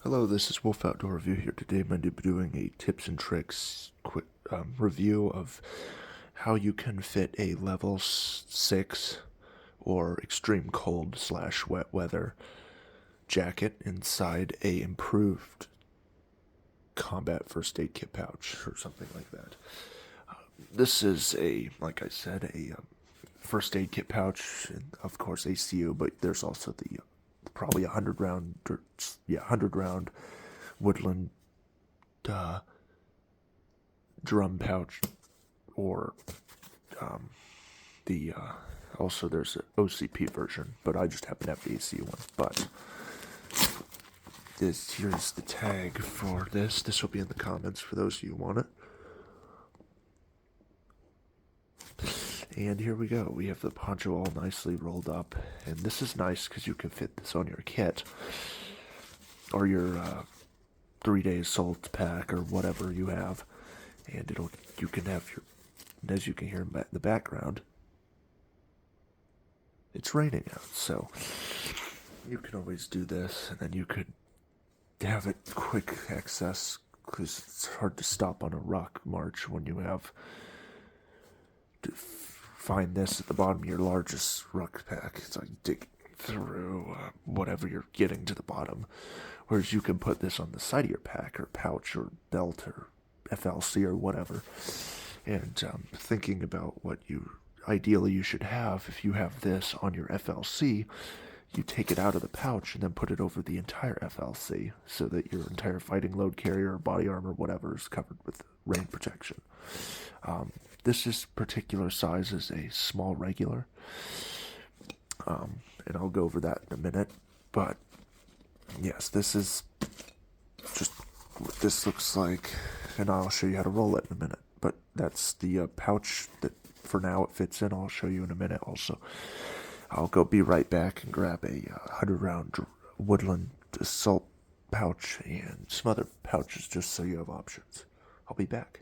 Hello, this is Wolf Outdoor Review here. Today I'm going to be doing a tips and tricks quick review of how you can fit a level 6 or extreme cold / wet weather jacket inside a improved combat first aid kit pouch or something like that. This is like I said, a first aid kit pouch, and of course ACU, but there's also the probably 100 round Woodland drum pouch, or the also there's an OCP version, but I just happen to have the ACU one. But here's the tag for this. This will be in the comments for those of you who want it. And here we go. We have the poncho all nicely rolled up, and this is nice because you can fit this on your kit or your 3-day assault pack or whatever you have, and you can have your, as you can hear in the background, it's raining out, so you can always do this, and then you could have it quick access because it's hard to stop on a rock march when you have to find this at the bottom of your largest rucksack. It's like digging through whatever you're getting to the bottom. Whereas you can put this on the side of your pack or pouch or belt or FLC or whatever. And thinking about what ideally you should have, if you have this on your FLC, you take it out of the pouch and then put it over the entire FLC so that your entire fighting load carrier or body armor, whatever, is covered with rain protection. This particular size is a small regular, and I'll go over that in a minute. But yes, this is just what this looks like, and I'll show you how to roll it in a minute. But that's the pouch that for now it fits in. I'll show you in a minute also. I'll be right back and grab a 100-round Woodland assault pouch and some other pouches just so you have options. I'll be back.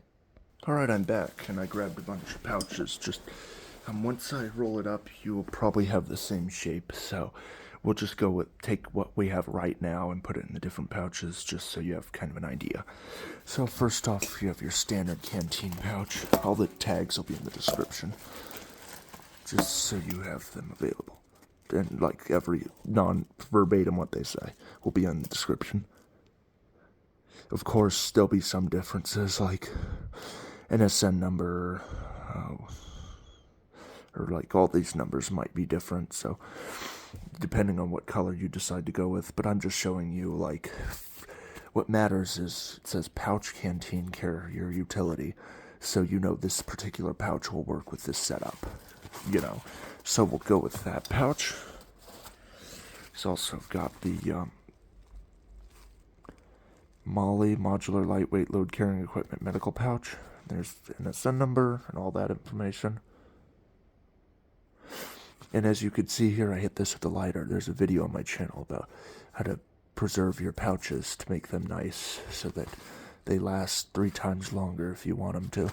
Alright, I'm back, and I grabbed a bunch of pouches. Just once I roll it up, you will probably have the same shape, so we'll just take what we have right now and put it in the different pouches just so you have kind of an idea. So first off, you have your standard canteen pouch. All the tags will be in the description, just so you have them available. And like every non-verbatim what they say will be in the description. Of course, there'll be some differences, like an SN number, or like all these numbers might be different, so depending on what color you decide to go with. But I'm just showing you, like, what matters is it says pouch canteen carrier utility, so you know this particular pouch will work with this setup, so we'll go with that pouch. It's also got the MOLLE modular lightweight load carrying equipment medical pouch. There's an SN number and all that information. And as you can see here, I hit this with a lighter. There's a video on my channel about how to preserve your pouches to make them nice so that they last 3 times longer if you want them to.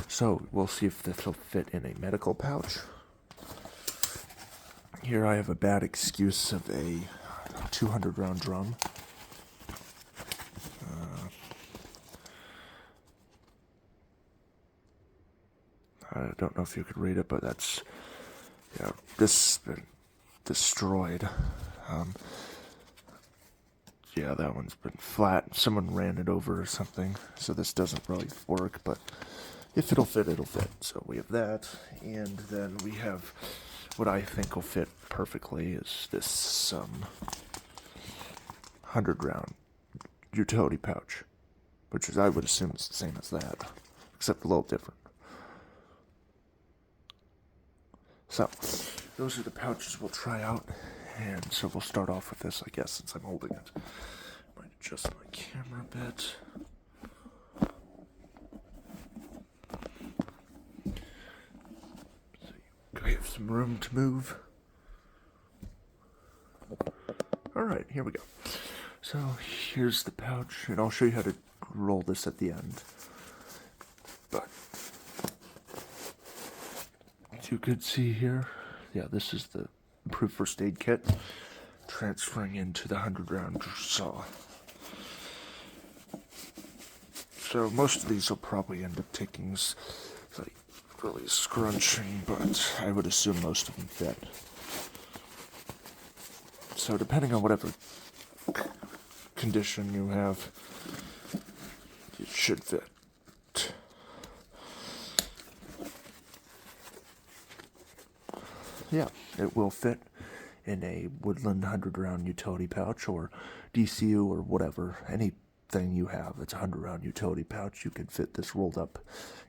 So we'll see if this will fit in a medical pouch. Here I have a bad excuse of a 200-round drum. I don't know if you could read it, but that's, this has been destroyed. Yeah, that one's been flat. Someone ran it over or something, so this doesn't really work, but if it'll fit, it'll fit. So we have that, and then we have what I think will fit perfectly is this 100-round utility pouch, which is, I would assume, is the same as that, except a little different. So, those are the pouches we'll try out, and so we'll start off with this, I guess, since I'm holding it. Might adjust my camera a bit. So we have some room to move. Alright, here we go. So, here's the pouch, and I'll show you how to roll this at the end. But as you could see here, yeah, this is the improved first aid kit transferring into the 100-round saw. So most of these will probably end up taking like really scrunching, but I would assume most of them fit. So depending on whatever condition you have, it should fit. Yeah, it will fit in a Woodland 100 round utility pouch or DCU or whatever, anything you have that's a 100 round utility pouch, you can fit this rolled up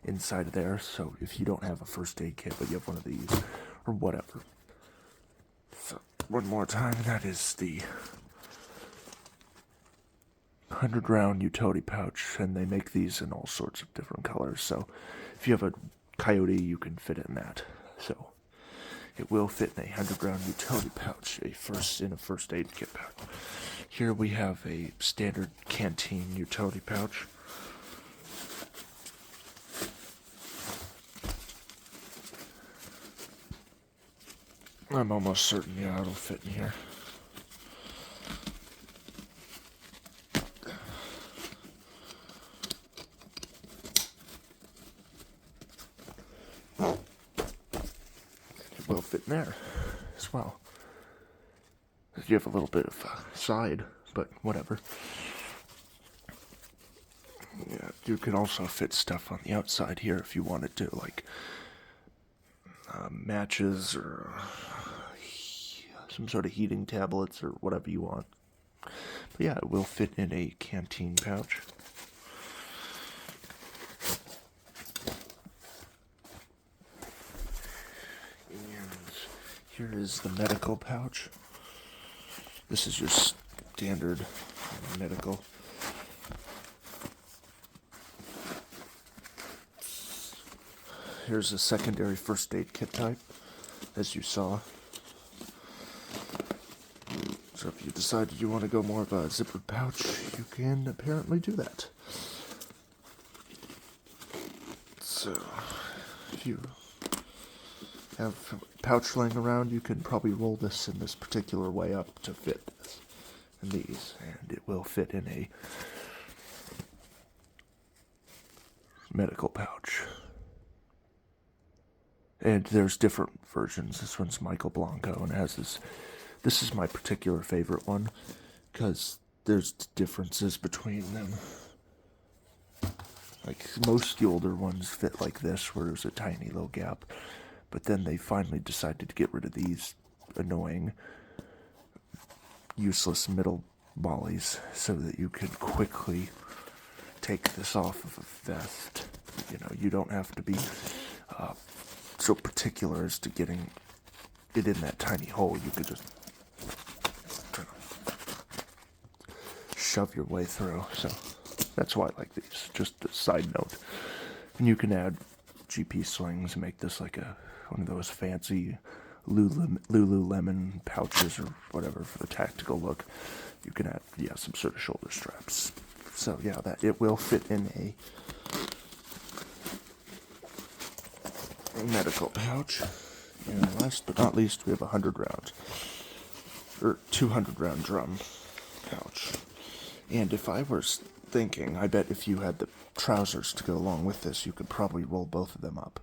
inside of there. So if you don't have a first aid kit but you have one of these or whatever. So one more time, that is the 100 round utility pouch, and they make these in all sorts of different colors. So if you have a Coyote, you can fit in that. So it will fit in a 100 round utility pouch, in a first aid kit pouch. Here we have a standard canteen utility pouch. I'm almost certain, yeah, it'll fit in here. It will fit in there as well. You have a little bit of side, but whatever. Yeah, you can also fit stuff on the outside here if you wanted to, like matches or some sort of heating tablets or whatever you want. But yeah, it will fit in a canteen pouch. And here is the medical pouch. This is your standard medical. Here's a secondary first aid kit type, as you saw. So if you decided you want to go more of a zippered pouch, you can apparently do that. So if you have a pouch laying around, you can probably roll this in this particular way up to fit this and these, and it will fit in a medical pouch. And there's different versions. This one's Michael Blanco, and it has this. This is my particular favorite one because there's differences between them. Like most of the older ones fit like this, where there's a tiny little gap. But then they finally decided to get rid of these annoying, useless middle mollies so that you could quickly take this off of a vest. You know, you don't have to be so particular as to getting it in that tiny hole. You could just shove your way through. So that's why I like these. Just a side note. And you can add GP slings and make this like one of those fancy Lululemon pouches or whatever for the tactical look. You can add, some sort of shoulder straps. So yeah, that it will fit in a medical pouch. And last but not least, we have a 100 round or 200 round drum pouch. And if I was thinking, I bet if you had the trousers to go along with this, you could probably roll both of them up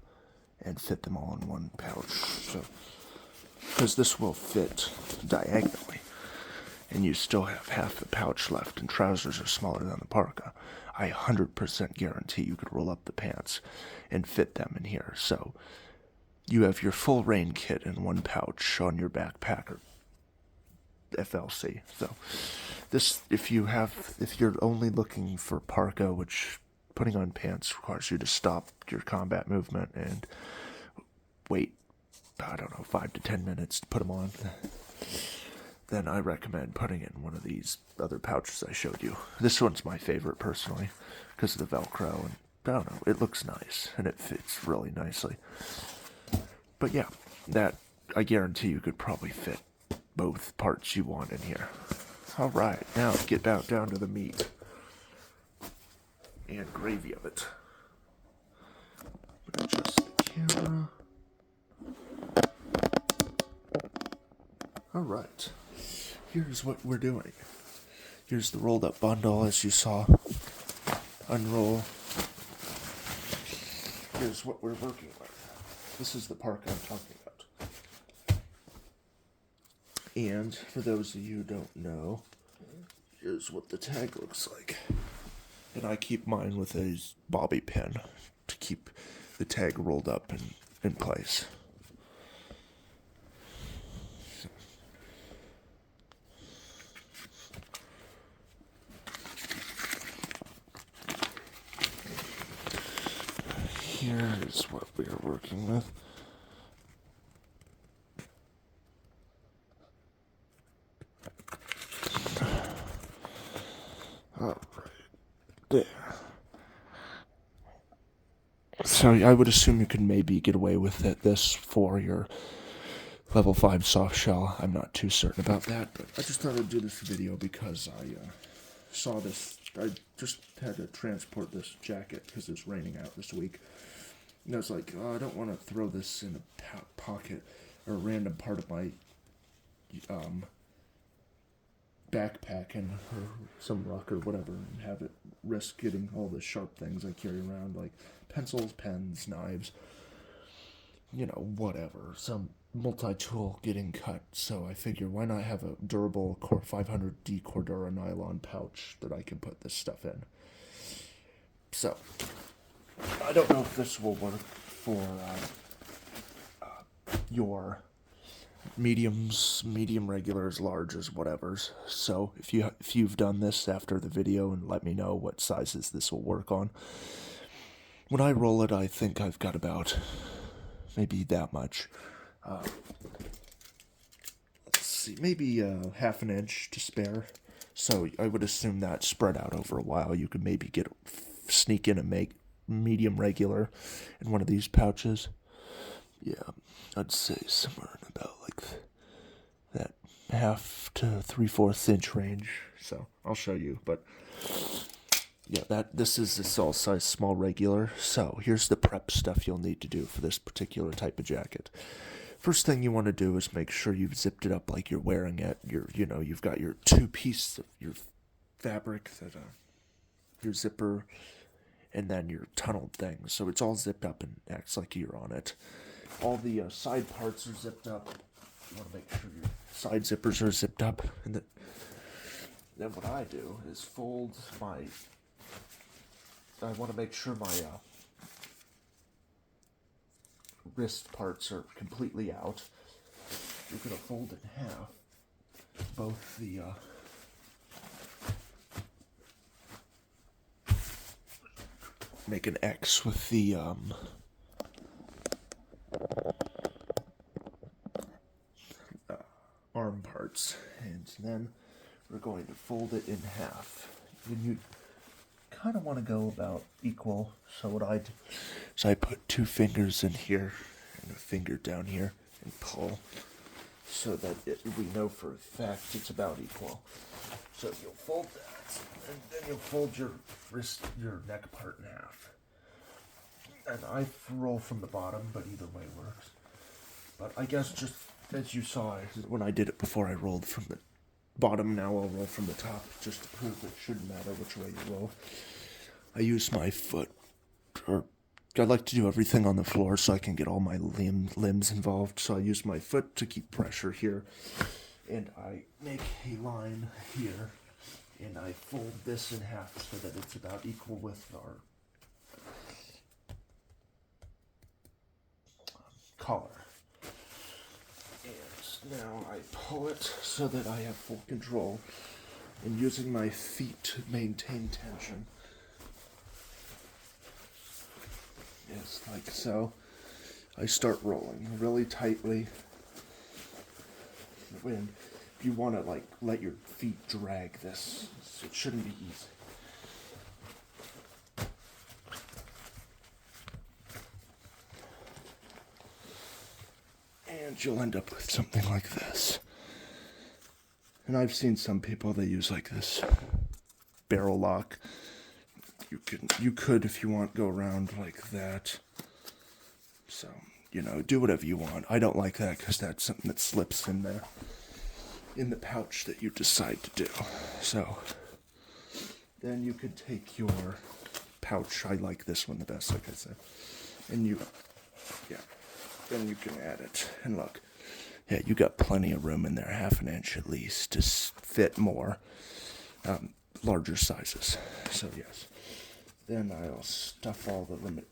and fit them all in one pouch. So, because this will fit diagonally, and you still have half the pouch left, and trousers are smaller than the parka, I 100% guarantee you could roll up the pants and fit them in here. So you have your full rain kit in one pouch on your backpack or FLC. So this, if you're only looking for parka, which putting on pants requires you to stop your combat movement and wait, 5 to 10 minutes to put them on, then I recommend putting in one of these other pouches I showed you. This one's my favorite personally because of the Velcro, and it looks nice and it fits really nicely. But yeah, that I guarantee you could probably fit both parts you want in here. All right, now get down to the meat and gravy of it. Adjust the camera. All right, here's what we're doing. Here's the rolled up bundle, as you saw. unroll. Here's what we're working with. This is the park I'm talking about. And for those of you who don't know, here's what the tag looks like. And I keep mine with a bobby pin to keep the tag rolled up in place. Here is what we are working with. Alright, there. So I would assume you can maybe get away with this for your level 5 soft shell. I'm not too certain about that, but I just thought I'd do this video because I saw this. I just had to transport this jacket because it's raining out this week. And I was like, oh, I don't want to throw this in a pocket or a random part of my backpack and or some rock or whatever, and have it risk getting all the sharp things I carry around, like pencils, pens, knives, you know, whatever, some multi-tool getting cut. So I figure, why not have a durable 500D Cordura nylon pouch that I can put this stuff in. So I don't know if this will work for your mediums, medium regulars, larges, whatevers. So if you've done this after the video, and let me know what sizes this will work on. When I roll it, I think I've got about maybe that much. Let's see, maybe half an inch to spare. So I would assume that spread out over a while, you could maybe sneak in and make medium regular in one of these pouches. Yeah, I'd say somewhere in about like that 1/2 to 3/4 inch range. So I'll show you, but yeah, this is this all size small regular. So here's the prep stuff you'll need to do for this particular type of jacket. First thing you want to do is make sure you've zipped it up like you're wearing it. You've got your 2 pieces of your fabric, that your zipper, and then your tunneled thing. So it's all zipped up and acts like you're on it. All the side parts are zipped up. You want to make sure your side zippers are zipped up. And then what I do is fold I want to make sure my wrist parts are completely out. You're going to fold it in half. Both the make an X with the arm parts, and then we're going to fold it in half. And you kind of want to go about equal. So what I do is I put 2 fingers in here and a finger down here and pull, so that we know for a fact it's about equal. So you'll fold that, and then you'll fold your neck part in half. And I roll from the bottom, but either way works. But I guess just as you saw when I did it before, I rolled from the bottom. Now I'll roll from the top, just to prove it shouldn't matter which way you roll. I use my foot, or I like to do everything on the floor so I can get all my limbs involved. So I use my foot to keep pressure here, and I make a line here, and I fold this in half so that it's about equal with our collar. And now I pull it so that I have full control, and using my feet to maintain tension. Yes, like so. I start rolling really tightly. When you want to let your feet drag this, so it shouldn't be easy. And you'll end up with something like this. And I've seen some people, they use like this barrel lock. You could, if you want, go around like that. So, do whatever you want. I don't like that because that's something that slips in there, in the pouch that you decide to do. So, then you could take your pouch, I like this one the best, like I said. And then you can add it. And look, yeah, you got plenty of room in there, 1/2 inch at least, to fit more larger sizes. So yes. Then I'll stuff all the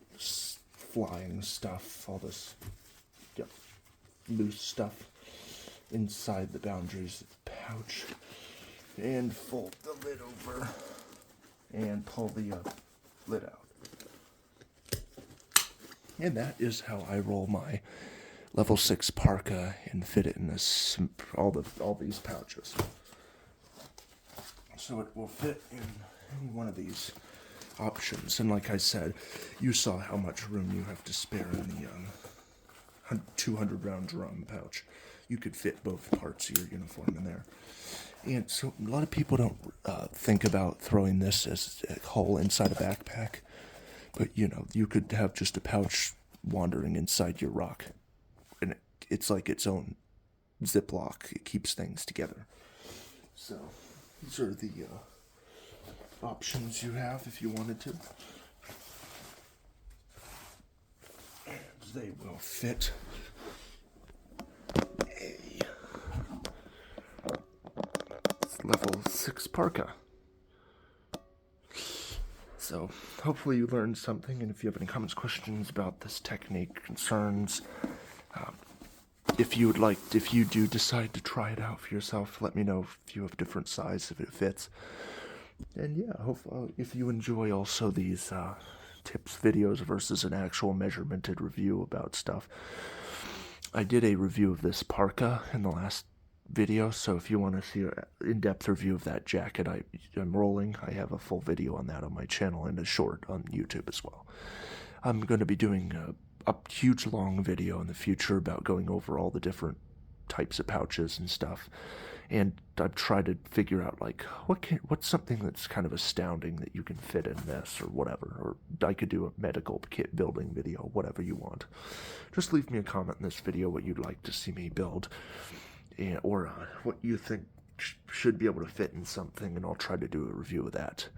flying stuff, all this loose stuff inside the boundaries of the pouch, and fold the lid over and pull the lid out. And that is how I roll my level 6 parka and fit it in this all these pouches. So it will fit in any one of these options. And like I said, you saw how much room you have to spare in the 200 round drum pouch. You could fit both parts of your uniform in there. And so a lot of people don't think about throwing this as a hole inside a backpack. But, you know, you could have just a pouch wandering inside your rock. And it's like its own Ziploc. It keeps things together. So these are the options you have if you wanted to. And they will fit a level 6 parka. So hopefully you learned something, and if you have any comments, questions about this technique, concerns, if you do decide to try it out for yourself, let me know if you have a different size, if it fits. And yeah, hopefully if you enjoy also these tips videos versus an actual measuremented review about stuff. I did a review of this parka in the last video, so if you want to see an in-depth review of that jacket I'm rolling, I have a full video on that on my channel and a short on YouTube as well. I'm going to be doing a huge long video in the future about going over all the different types of pouches and stuff, and I've tried to figure out like what's something that's kind of astounding that you can fit in this or whatever, or I could do a medical kit building video, whatever you want. Just leave me a comment in this video what you'd like to see me build, or what you think should be able to fit in something, and I'll try to do a review of that.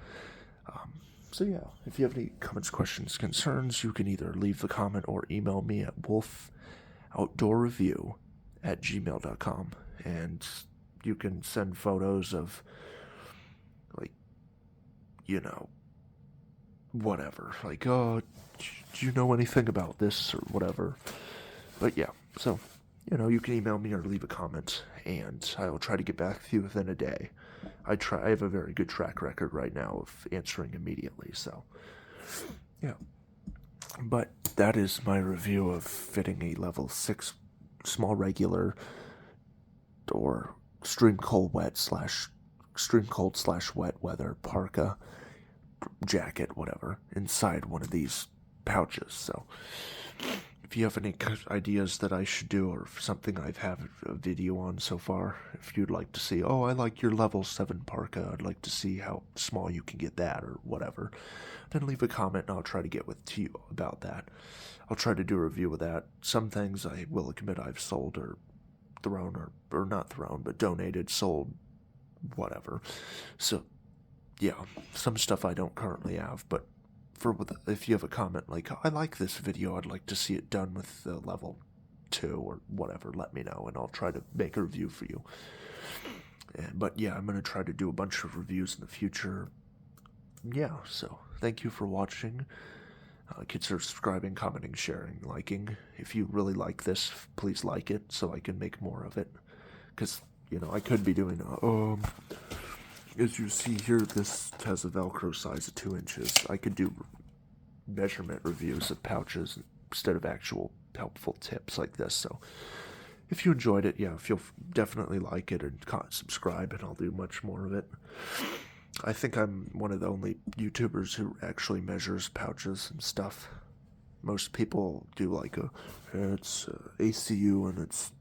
So yeah, if you have any comments, questions, concerns, you can either leave the comment or email me at wolfoutdoorreview@gmail.com, and you can send photos of, like, you know, whatever, like, oh, do you know anything about this or whatever. But yeah, so, you know, you can email me or leave a comment, and I will try to get back to you within a day. I have a very good track record right now of answering immediately, so yeah. But that is my review of fitting a level 6 small regular or extreme cold / wet weather parka jacket, whatever, inside one of these pouches. So if you have any ideas that I should do, or something I've had a video on so far, if you'd like to see, oh, I like your level 7 parka, I'd like to see how small you can get that, or whatever, then leave a comment and I'll try to get to you about that. I'll try to do a review of that. Some things I will admit I've sold or thrown, or not thrown, but donated, sold, whatever. So yeah, some stuff I don't currently have, but if you have a comment like, I like this video, I'd like to see it done with the level 2 or whatever, let me know, and I'll try to make a review for you. But yeah, I'm going to try to do a bunch of reviews in the future. Yeah, so thank you for watching. Consider subscribing, commenting, sharing, liking. If you really like this, please like it so I can make more of it. Because, you know, I could be doing as you see here, this has a Velcro size of 2 inches. I could do measurement reviews of pouches instead of actual helpful tips like this. So if you enjoyed it, yeah, you'll definitely like it, and subscribe, and I'll do much more of it. I think I'm one of the only YouTubers who actually measures pouches and stuff. Most people do like it's ACU and it's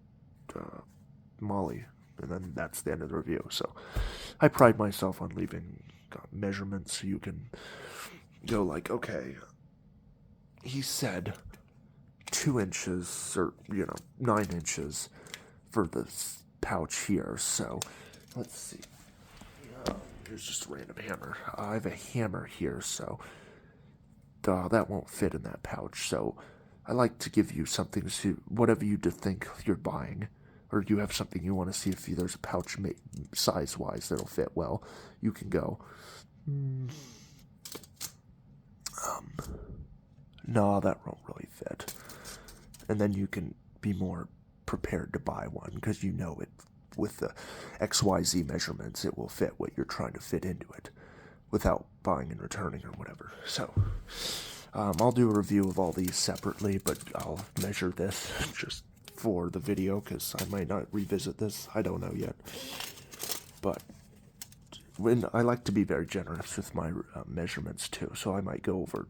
MOLLE, and then that's the end of the review. So I pride myself on leaving measurements so you can go like, okay, he said 2 inches, or, 9 inches for this pouch here. So let's see. Here's just a random hammer. I have a hammer here, so that won't fit in that pouch. So I like to give you something to whatever you think you're buying, or you have something you want to see if there's a pouch size-wise that'll fit well. You can go. No, that won't really fit. And then you can be more prepared to buy one because you know it with the XYZ measurements, it will fit what you're trying to fit into it without buying and returning or whatever. So I'll do a review of all these separately, but I'll measure this just for the video because I might not revisit this. I don't know yet. But when I like to be very generous with my measurements too, so I might go over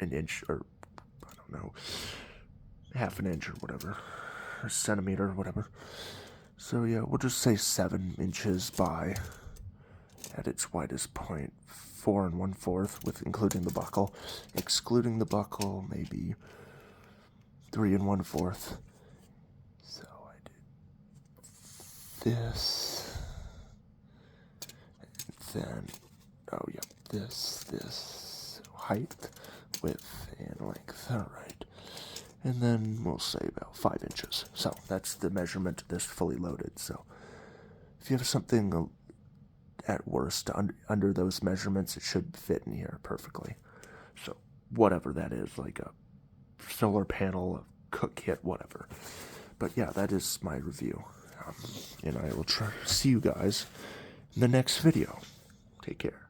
an inch or I don't know, half an inch or whatever, or centimeter or whatever. So yeah, we'll just say 7 inches by, at its widest point, 4 1/4 with including the buckle. Excluding the buckle, maybe 3 1/4. So I did this, and then, oh yeah, this, height, width, and length, alright. And then we'll say about 5 inches. So that's the measurement of this fully loaded. So if you have something at worst under those measurements, it should fit in here perfectly. So whatever that is, like a solar panel, a cook kit, whatever. But yeah, that is my review. And I will see you guys in the next video. Take care.